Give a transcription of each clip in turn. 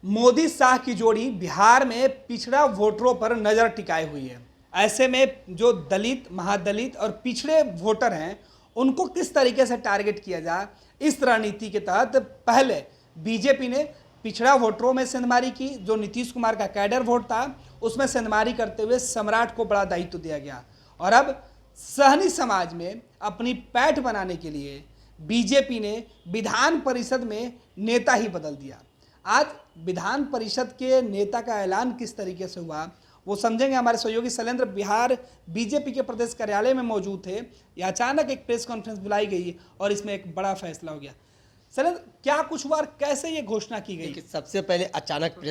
मोदी शाह की जोड़ी बिहार में पिछड़ा वोटरों पर नजर टिकाए हुई है। ऐसे में जो दलित, महादलित और पिछड़े वोटर हैं उनको किस तरीके से टारगेट किया जाए, इस रणनीति के तहत पहले बीजेपी ने पिछड़ा वोटरों में सेंधमारी की। जो नीतीश कुमार का कैडर वोट था उसमें सेंधमारी करते हुए सम्राट को बड़ा दायित्व दिया गया और अब सहनी समाज में अपनी पैठ बनाने के लिए बीजेपी ने विधान परिषद में नेता ही बदल दिया। आज विधान परिषद के नेता का ऐलान किस तरीके से हुआ वो समझेंगे। हमारे सहयोगी शैलेंद्र बिहार बीजेपी के प्रदेश कार्यालय में मौजूद थे। यह अचानक एक प्रेस कॉन्फ्रेंस बुलाई गई और इसमें एक बड़ा फैसला हो गया। शैलेंद्र, क्या कुछ हुआ और कैसे ये घोषणा की गई? सबसे पहले अचानक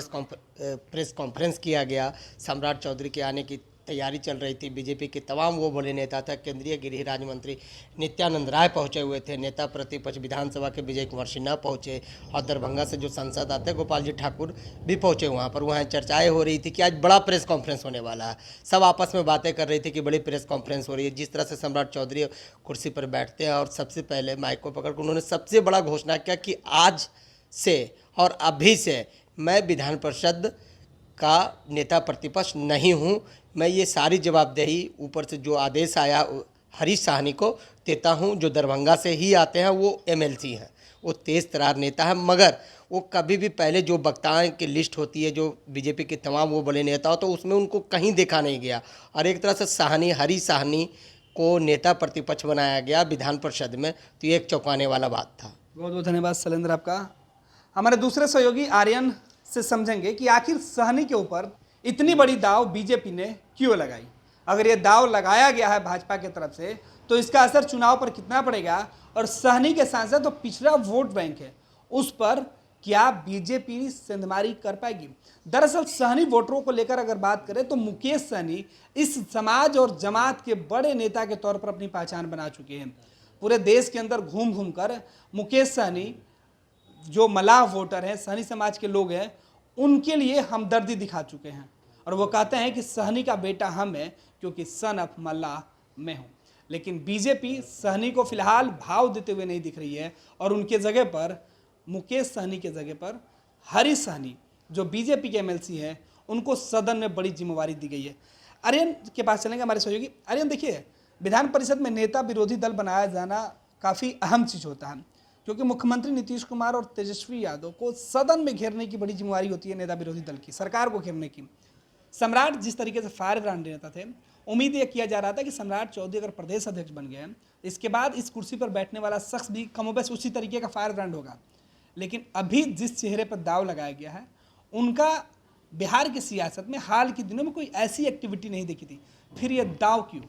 प्रेस कॉन्फ्रेंस किया गया। सम्राट चौधरी के आने की तैयारी चल रही थी। बीजेपी के तमाम वो बड़े नेता था। केंद्रीय गृह राज्य मंत्री नित्यानंद राय पहुंचे हुए थे। नेता प्रतिपक्ष विधानसभा के विजय कुमार सिन्हा पहुंचे और दरभंगा से जो सांसद आते गोपाल जी ठाकुर भी पहुंचे वहां पर। वहां चर्चाएं हो रही थी कि आज बड़ा प्रेस कॉन्फ्रेंस होने वाला है। सब आपस में बातें कर रही थी कि बड़ी प्रेस कॉन्फ्रेंस हो रही है। जिस तरह से सम्राट चौधरी कुर्सी पर बैठते हैं और सबसे पहले माइक को पकड़ कर उन्होंने सबसे बड़ा घोषणा किया कि आज से और अभी से मैं विधान परिषद का नेता प्रतिपक्ष नहीं हूं। मैं ये सारी जवाबदेही ऊपर से जो आदेश आया हरीश साहनी को देता हूं, जो दरभंगा से ही आते हैं। वो एमएलसी हैं, वो तेज तरार नेता है, मगर वो कभी भी पहले जो वक्ताओं की लिस्ट होती है जो बीजेपी के तमाम वो बड़े नेता हो तो उसमें उनको कहीं देखा नहीं गया और एक तरह से साहनी, हरीश साहनी को नेता प्रतिपक्ष बनाया गया विधान परिषद में। तो ये एक चौंकाने वाला बात था। बहुत बहुत धन्यवाद शैलेंद्र आपका। हमारे दूसरे सहयोगी आर्यन से समझेंगे कि आखिर सहनी के ऊपर इतनी बड़ी दाव बीजेपी ने क्यों लगाई। अगर ये दाव लगाया गया है भाजपा की तरफ से तो इसका असर चुनाव पर कितना पड़ेगा और सहनी के सांसद तो पिछड़ा वोट बैंक है उस पर क्या बीजेपी सेंधमारी कर पाएगी। दरअसल सहनी वोटरों को लेकर अगर बात करें तो मुकेश सहनी इस समाज और जमात के बड़े नेता के तौर पर अपनी पहचान बना चुके हैं। पूरे देश के अंदर घूम घूम कर मुकेश सहनी जो मलाह वोटर हैं, सहनी समाज के लोग हैं, उनके लिए हमदर्दी दिखा चुके हैं और वो कहते हैं कि सहनी का बेटा हम है क्योंकि सन ऑफ मल्लाह मैं हूं। लेकिन बीजेपी सहनी को फिलहाल भाव देते हुए नहीं दिख रही है और उनके जगह पर मुकेश सहनी के जगह पर हरीश सहनी जो बीजेपी के एमएलसी हैं उनको सदन में बड़ी जिम्मेवारी दी गई है। आर्यन के पास चलेंगे हमारे सहयोगी। आर्यन, देखिए, विधान परिषद में नेता विरोधी दल बनाया जाना काफ़ी अहम चीज़ होता है क्योंकि मुख्यमंत्री नीतीश कुमार और तेजस्वी यादव को सदन में घेरने की बड़ी जिम्मेवारी होती है नेता विरोधी दल की, सरकार को घेरने की। सम्राट जिस तरीके से फायर ब्रांड नेता थे, उम्मीद यह किया जा रहा था कि सम्राट चौधरी अगर प्रदेश अध्यक्ष बन गए इसके बाद इस कुर्सी पर बैठने वाला शख्स भी कमोबेश उसी तरीके का फायर ब्रांड होगा। लेकिन अभी जिस चेहरे पर दाव लगाया गया है उनका बिहार की सियासत में हाल के दिनों में कोई ऐसी एक्टिविटी नहीं देखी थी। फिर ये दाव क्यों?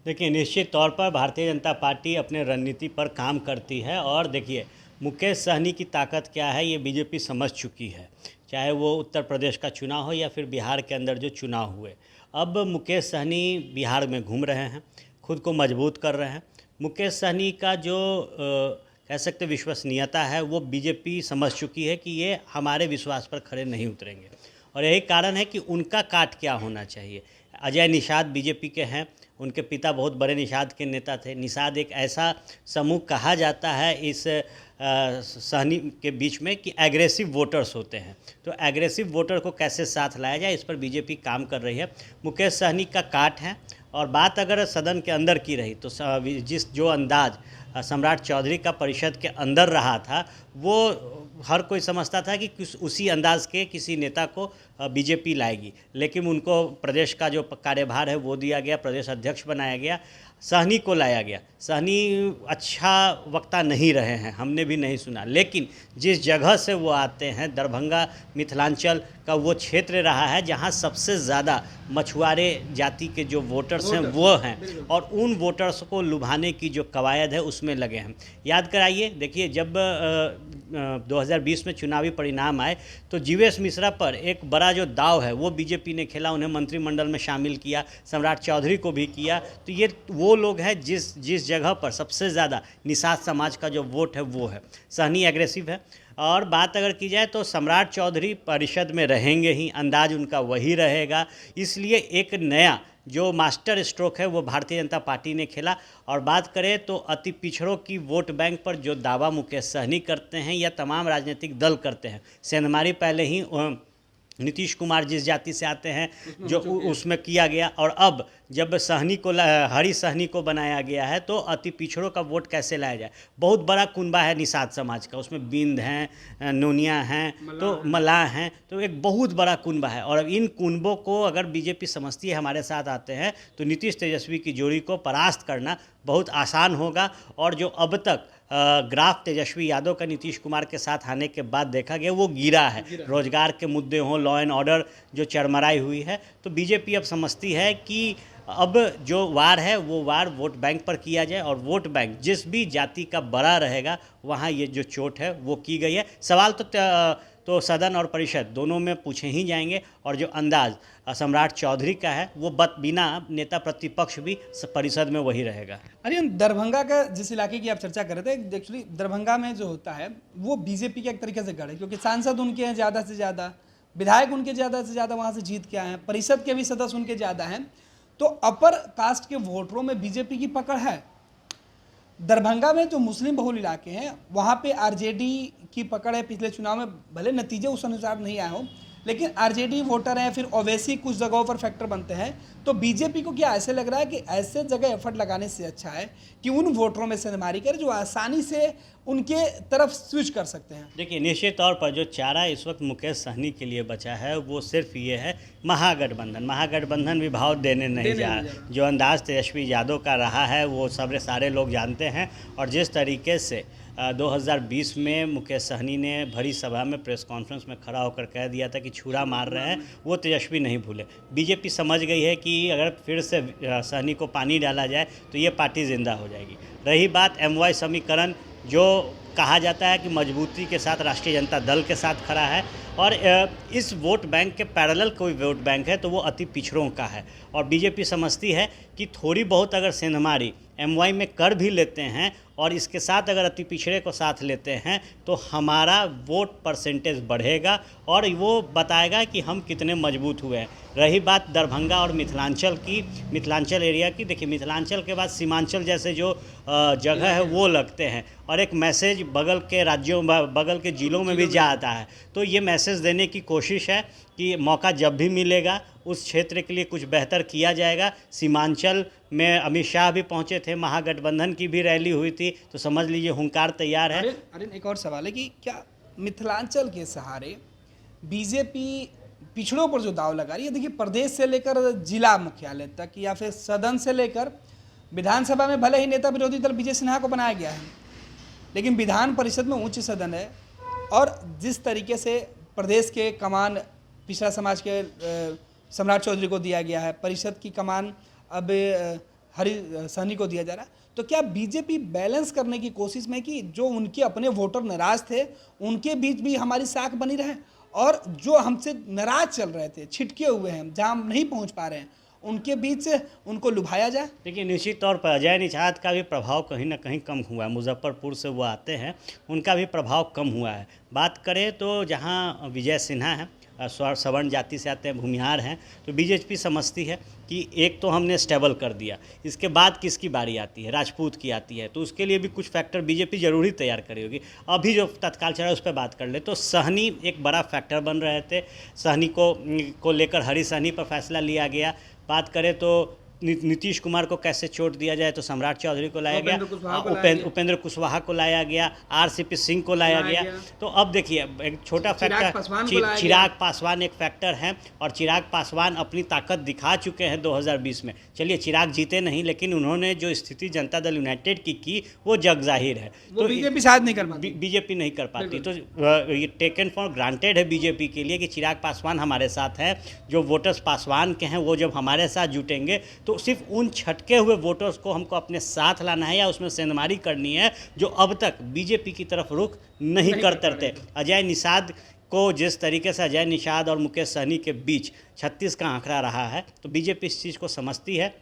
देखिए, निश्चित तौर पर भारतीय जनता पार्टी अपने रणनीति पर काम करती है और देखिए मुकेश सहनी की ताकत क्या है ये बीजेपी समझ चुकी है। चाहे वो उत्तर प्रदेश का चुनाव हो या फिर बिहार के अंदर जो चुनाव हुए, अब मुकेश सहनी बिहार में घूम रहे हैं, खुद को मजबूत कर रहे हैं। मुकेश सहनी का जो कह सकते विश्वसनीयता है वो बीजेपी समझ चुकी है कि ये हमारे विश्वास पर खड़े नहीं उतरेंगे और यही कारण है कि उनका काट क्या होना चाहिए। अजय निषाद बीजेपी के हैं, उनके पिता बहुत बड़े निषाद के नेता थे। निषाद एक ऐसा समूह कहा जाता है इस सहनी के बीच में कि एग्रेसिव वोटर्स होते हैं, तो एग्रेसिव वोटर को कैसे साथ लाया जाए इस पर बीजेपी काम कर रही है। मुकेश सहनी का काट है और बात अगर सदन के अंदर की रही तो जो अंदाज सम्राट चौधरी का परिषद के अंदर रहा था वो हर कोई समझता था कि उसी अंदाज के किसी नेता को बीजेपी लाएगी, लेकिन उनको प्रदेश का जो कार्यभार है वो दिया गया, प्रदेश अध्यक्ष बनाया गया, सहनी को लाया गया। सहनी अच्छा वक्ता नहीं रहे हैं, हमने भी नहीं सुना, लेकिन जिस जगह से वो आते हैं दरभंगा मिथिलांचल का वो क्षेत्र रहा है जहां सबसे ज़्यादा मछुआरे जाति के जो वोटर्स हैं वो हैं और उन वोटर्स को लुभाने की जो कवायद है उसमें लगे हैं। याद कराइए, देखिए जब 2020 में चुनावी परिणाम आए तो जीवेश मिश्रा पर एक बड़ा जो दाव है वो बीजेपी ने खेला, उन्हें मंत्रिमंडल में शामिल किया, सम्राट चौधरी को भी किया। तो ये वो लोग हैं जिस जगह पर सबसे ज़्यादा निषाद समाज का जो वोट है वो है। सहनी एग्रेसिव है। और बात अगर की जाए तो सम्राट चौधरी परिषद में रहेंगे ही, अंदाज उनका वही रहेगा। इसलिए एक नया जो मास्टर स्ट्रोक है वो भारतीय जनता पार्टी ने खेला। और बात करें तो अति पिछड़ों की वोट बैंक पर जो दावा मुकेश सहनी करते हैं या तमाम राजनीतिक दल करते हैं, सेंधमारी पहले ही नीतीश कुमार जिस जाति से आते हैं जो उसमें किया गया, और अब जब सहनी को हरी सहनी को बनाया गया है तो अति पिछड़ों का वोट कैसे लाया जाए। बहुत बड़ा कुनबा है निषाद समाज का, उसमें बिंद हैं, नोनिया हैं, तो मलाह हैं, तो एक बहुत बड़ा कुनबा है। और अब इन कुनबों को अगर बीजेपी समझती है हमारे साथ आते हैं तो नीतीश तेजस्वी की जोड़ी को परास्त करना बहुत आसान होगा। और जो अब तक ग्राफ तेजस्वी यादव का नीतीश कुमार के साथ आने के बाद देखा गया वो गिरा है। रोजगार के मुद्दे हों, लॉ एंड ऑर्डर जो चरमराई हुई है, तो बीजेपी अब समझती है कि अब जो वार है वो वार वोट बैंक पर किया जाए, और वोट बैंक जिस भी जाति का बड़ा रहेगा वहाँ ये जो चोट है वो की गई है। सवाल तो सदन और परिषद दोनों में पूछे ही जाएंगे, और जो अंदाज सम्राट चौधरी का है वो बिना नेता प्रतिपक्ष भी परिषद में वही रहेगा। अरे दरभंगा का जिस इलाके की आप चर्चा कर रहे थे, एक्चुअली दरभंगा में जो होता है वो बीजेपी के एक तरीके से गढ़ है, क्योंकि सांसद उनके हैं ज़्यादा से ज़्यादा, विधायक उनके ज़्यादा से ज़्यादा वहाँ से जीत के आए हैं, परिषद के भी सदस्य उनके ज़्यादा हैं, तो अपर कास्ट के वोटरों में बीजेपी की पकड़ है। दरभंगा में जो मुस्लिम बहुल इलाके हैं वहाँ पे आरजेडी की पकड़ है। पिछले चुनाव में भले नतीजे उस अनुसार नहीं आए हों, लेकिन आरजेडी वोटर हैं, फिर ओवैसी कुछ जगहों पर फैक्टर बनते हैं। तो बीजेपी को क्या ऐसे लग रहा है कि ऐसे जगह एफर्ट लगाने से अच्छा है कि उन वोटरों में सेंधमारी करे जो आसानी से उनके तरफ स्विच कर सकते हैं। देखिए, निश्चित तौर पर जो चारा इस वक्त मुकेश सहनी के लिए बचा है वो सिर्फ ये है महागठबंधन भी भाव देने नहीं जा रहा। जो अंदाज तेजस्वी यादव का रहा है वो सारे लोग जानते हैं। और जिस तरीके से 2020 में मुकेश सहनी ने भरी सभा में प्रेस कॉन्फ्रेंस में खड़ा होकर कह दिया था कि छुरा मार रहे हैं, वो तेजस्वी नहीं भूले। बीजेपी समझ गई है कि अगर फिर से सहनी को पानी डाला जाए तो ये पार्टी जिंदा हो जाएगी। रही बात एमवाई समीकरण, जो कहा जाता है कि मजबूती के साथ राष्ट्रीय जनता दल के साथ खड़ा है, और इस वोट बैंक के पैरेलल कोई वोट बैंक है तो वो अति पिछड़ों का है। और बीजेपी समझती है कि थोड़ी बहुत अगर सेंधमारी एमवाई में कर भी लेते हैं और इसके साथ अगर अति पिछड़े को साथ लेते हैं तो हमारा वोट परसेंटेज बढ़ेगा और वो बताएगा कि हम कितने मजबूत हुए हैं। रही बात दरभंगा और मिथिलांचल की, मिथिलांचल एरिया की, देखिए मिथिलांचल के बाद सीमांचल जैसे जो जगह है वो लगते हैं, और एक मैसेज बगल के राज्यों, बगल के ज़िलों में भी जाता है। तो ये मैसेज देने की कोशिश है कि मौका जब भी मिलेगा उस क्षेत्र के लिए कुछ बेहतर किया जाएगा। सीमांचल में अमित शाह भी पहुंचे थे, महागठबंधन की भी रैली हुई थी, तो समझ लीजिए हुंकार तैयार है। अरे एक और सवाल है कि क्या मिथिलांचल के सहारे बीजेपी पिछड़ों पर जो दाव लगा रही है, देखिए प्रदेश से लेकर जिला मुख्यालय तक या फिर सदन से लेकर विधानसभा में भले ही नेता विरोधी दल विजय सिन्हा को बनाया गया है, लेकिन विधान परिषद में उच्च सदन है, और जिस तरीके से प्रदेश के कमान पिछड़ा समाज के सम्राट चौधरी को दिया गया है, परिषद की कमान अब हरी सहनी को दिया जा रहा है, तो क्या बीजेपी बैलेंस करने की कोशिश में कि जो उनके अपने वोटर नाराज थे उनके बीच भी हमारी साख बनी रहे, और जो हमसे नाराज चल रहे थे, छिटके हुए हैं, जहाँ हम नहीं पहुँच पा रहे हैं, उनके बीच से उनको लुभाया जाए? देखिए, निश्चित तौर पर अजय निषाद का भी प्रभाव कहीं ना कहीं कम हुआ है। मुजफ्फरपुर से वो आते हैं, उनका भी प्रभाव कम हुआ है। बात करें तो जहाँ विजय सिन्हा है, सवर्ण जाति से आते हैं, भूमिहार हैं, तो बीजेपी समझती है कि एक तो हमने स्टेबल कर दिया, इसके बाद किसकी बारी आती है, राजपूत की आती है, तो उसके लिए भी कुछ फैक्टर बीजेपी जरूरी तैयार करी होगी। अभी जो तत्काल चल रहा है उस पर बात कर ले तो सहनी एक बड़ा फैक्टर बन रहे थे। सहनी को लेकर हरी सहनी पर फैसला लिया गया। बात करें तो नीतीश कुमार को कैसे चोट दिया जाए तो सम्राट चौधरी को लाया गया, उपेंद्र कुशवाहा को लाया गया, आरसीपी सिंह को लाया गया। तो अब देखिए एक छोटा फैक्टर चिराग पासवान एक फैक्टर है, और चिराग पासवान अपनी ताकत दिखा चुके हैं 2020 में। चलिए चिराग जीते नहीं, लेकिन उन्होंने जो स्थिति जनता दल यूनाइटेड की वो जग जाहिर है। तो बीजेपी शायद नहीं कर पाती, बीजेपी नहीं कर पाती। तो ये टेकन फॉर ग्रांटेड है बीजेपी के लिए कि चिराग पासवान हमारे साथ हैं। जो वोटर्स पासवान के हैं वो जब हमारे साथ जुटेंगे तो सिर्फ उन छटके हुए वोटर्स को हमको अपने साथ लाना है या उसमें सेंधमारी करनी है जो अब तक बीजेपी की तरफ रुख नहीं करते थे। अजय निषाद को जिस तरीके से अजय निषाद और मुकेश सहनी के बीच 36 का आंकड़ा रहा है, तो बीजेपी इस चीज़ को समझती है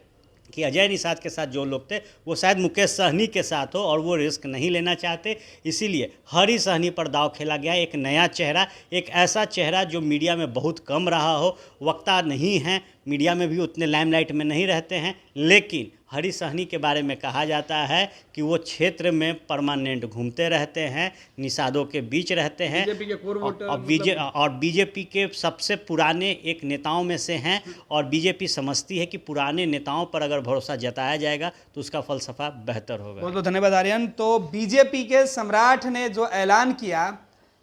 कि अजय निषाद के साथ जो लोग थे वो शायद मुकेश सहनी के साथ हो और वो रिस्क नहीं लेना चाहते, इसीलिए हरी सहनी पर दाव खेला गया। एक नया चेहरा, एक ऐसा चेहरा जो मीडिया में बहुत कम रहा हो, वक्ता नहीं हैं, मीडिया में भी उतने लाइमलाइट में नहीं रहते हैं, लेकिन हरी सहनी के बारे में कहा जाता है कि वो क्षेत्र में परमानेंट घूमते रहते हैं, निषादों के बीच रहते हैं बीजेपी के कोर वोटर और बीजेपी के सबसे पुराने एक नेताओं में से हैं। और बीजेपी समझती है कि पुराने नेताओं पर अगर भरोसा जताया जाएगा तो उसका फलसफा बेहतर होगा। बहुत बहुत धन्यवाद आर्यन। तो बीजेपी के सम्राट ने जो ऐलान किया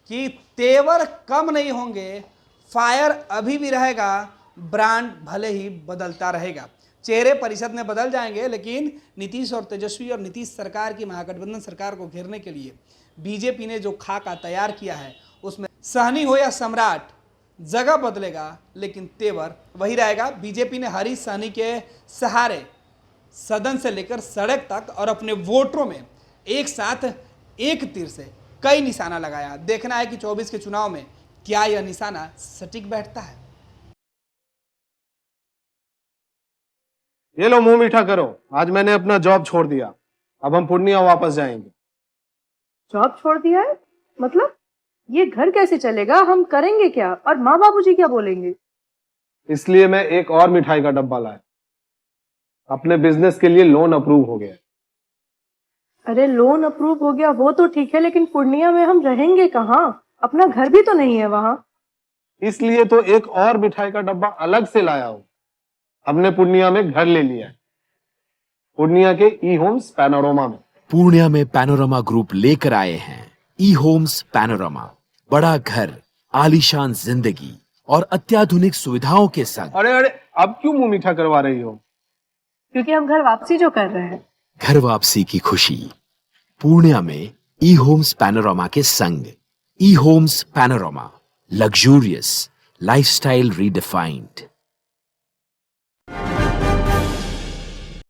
कि तेवर कम नहीं होंगे, फायर अभी भी रहेगा, ब्रांड भले ही बदलता रहेगा, चेहरे परिषद में बदल जाएंगे, लेकिन नीतीश और तेजस्वी और नीतीश सरकार की महागठबंधन सरकार को घेरने के लिए बीजेपी ने जो खाका तैयार किया है उसमें सहनी हो या सम्राट जगह बदलेगा लेकिन तेवर वही रहेगा। बीजेपी ने हरी सहनी के सहारे सदन से लेकर सड़क तक और अपने वोटरों में एक साथ एक तीर से कई निशाना लगाया। देखना है कि 24 के चुनाव में क्या यह निशाना सटीक बैठता है। ये लो मुंह मीठा करो, आज मैंने अपना जॉब छोड़ दिया, अब हम पूर्णिया वापस जाएंगे। जॉब छोड़ दिया है? मतलब ये घर कैसे चलेगा? हम करेंगे क्या? और माँ बाबूजी क्या बोलेंगे? इसलिए मैं एक और मिठाई का डब्बा लाया, अपने बिजनेस के लिए लोन अप्रूव हो गया। अरे लोन अप्रूव हो गया वो तो ठीक है, लेकिन पूर्णिया में हम रहेंगे कहाँ? अपना घर भी तो नहीं है वहाँ। इसलिए तो एक और मिठाई का डब्बा अलग से लाया हूं। हमने पूर्णिया में घर ले लिया है, पूर्णिया के ई होम्स पैनोरमा में। पूर्णिया में पैनोरमा ग्रुप लेकर आए हैं ई होम्स पैनोरमा, बड़ा घर, आलीशान जिंदगी और अत्याधुनिक सुविधाओं के संग। अरे अरे, अब क्यों मुंह मीठा करवा रही हो? क्योंकि हम घर वापसी जो कर रहे हैं। घर वापसी की खुशी पूर्णिया में ई होम्स पैनोरमा के संग। ई Homes Panorama, luxurious lifestyle redefined.